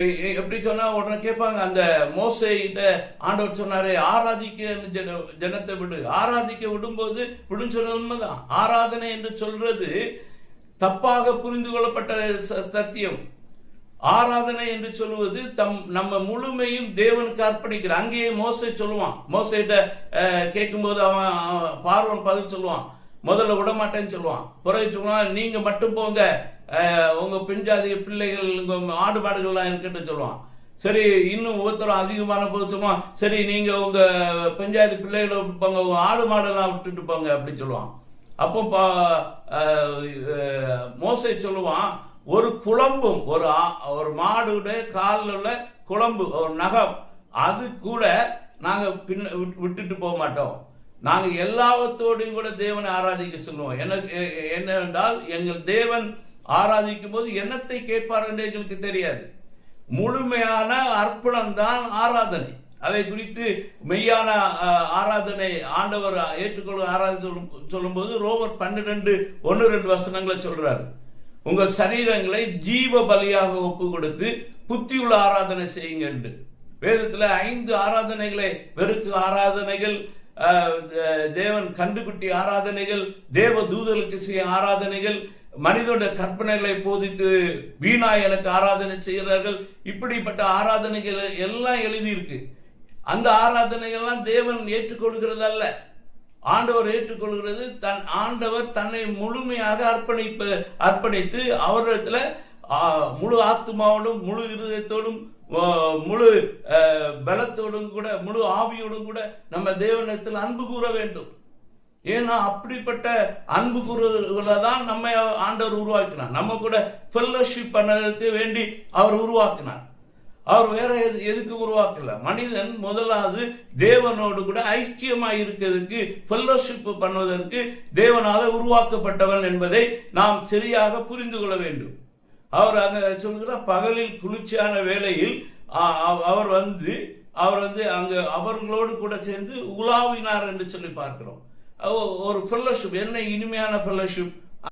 எப்படி சொன்னா உடனே கேட்பாங்க, அந்த மோசேயிட்ட ஆண்டவர் சொன்னாரே ஆராதிக்க ஜனத்தை விடு, ஆராதிக்க விடும்போது விடுன்னு சொன்னது உண்மைதான். ஆராதனை என்று சொல்றது தப்பாக புரிந்து கொள்ளப்பட்ட சத்தியம். ஆராதனை என்று சொல்வது நம்ம முழுமையும் தேவனுக்கு அர்ப்பணிக்கிற. அங்கேயே மோசே சொல்லுவான், மோசேட்ட கேட்கும்போது அவன் பார்வன் பதில் சொல்லுவான், முதல்ல விடமாட்டேன்னு சொல்லுவான். பிறகு சொல்லுவான், நீங்க மட்டும் போங்க, உங்க பெண்ஜாதிய பிள்ளைகள் உங்க ஆடு மாடுகள்லாம் இருக்குன்னு சொல்லுவான். சரி, இன்னும் ஒவ்வொருத்தரும் அதிகமான போது சொல்லுவான், சரி நீங்க உங்க பெண்ஜாதி பிள்ளைகளை போங்க, உங்க ஆடு மாடெல்லாம் விட்டுட்டு போங்க அப்படின்னு சொல்லுவான். அப்போ மோசே சொல்லுவான், ஒரு குழம்பும் ஒரு மாடுடைய காலில் உள்ள குழம்பு, ஒரு நகம், அது கூட நாங்க விட்டுட்டு போக மாட்டோம். நாங்க எல்லாவற்றோடையும் கூட தேவனை ஆராதிக்க சொல்லுவோம். என்னவென்றால் எங்கள் தேவன் ஆராதிக்கும் போது என்னத்தை கேட்பார் என்று எங்களுக்கு தெரியாது. முழுமையான அர்ப்பணம் தான் ஆராதனை. அதை குறித்து மெய்யான ஆராதனை ஆண்டவர் ஏற்றுக்கொள்ள ஆராதனை சொல்லும் போது ரோமர் 12:1-2 வசனங்களை சொல்றாரு. உங்கள் சரீரங்களை ஜீவ பலியாக ஒப்பு கொடுத்து புத்தியுள்ள ஆராதனை செய்யுங்க என்று. வேதத்துல 5 ஆராதனைகளை, வெறுக்கு ஆராதனைகள், தேவன் கண்டுகுட்டி ஆராதனைகள், தேவ தூதர்களுக்கு செய்ய ஆராதனைகள், மனிதனுடைய கற்பனைகளை போதித்து வீணா எனக்கு ஆராதனை செய்கிறார்கள், இப்படிப்பட்ட ஆராதனைகள் எல்லாம் எழுதியிருக்கு. அந்த ஆராதனைகள்லாம் தேவன் ஏற்றுக்கொள்கிறது அல்ல, ஆண்டவர் ஏற்றுக்கொள்கிறது. ஆண்டவர் தன்னை முழுமையாக அர்ப்பணித்து அவரிடத்துல முழு ஆத்மாவோடும் முழு இருதயத்தோடும் முழு பலத்தோடும் கூட முழு ஆவியோடும் கூட நம்ம தேவனிடத்தில் அன்பு கூற வேண்டும். ஏன்னா அப்படிப்பட்ட அன்பு கூறுகளை தான் நம்ம ஆண்டவர் உருவாக்கினார். நம்ம கூட ஃபெல்லோஷிப் பண்ணதற்கு வேண்டி அவர் உருவாக்கினார். அவர் வேற எதுக்கு உருவாக்கல. மனிதன் முதலாவது தேவனோடு கூட ஐக்கியமாக இருக்கிறதுக்கு, ஃபெல்லோஷிப் பண்ணுவதற்கு தேவனால உருவாக்கப்பட்டவன் என்பதை நாம் சரியாக புரிந்து கொள்ள வேண்டும். அவர் அங்க சொல்கிற பகலில் குளிர்ச்சியான வேளையில் அவர் வந்து அங்க அவர்களோடு கூட சேர்ந்து உலாவினார் என்று சொல்லி பார்க்கிறோம். ஒரு ஃபெல்லோஷிப், என்ன இனிமையான ஃபெல்லோஷிப்.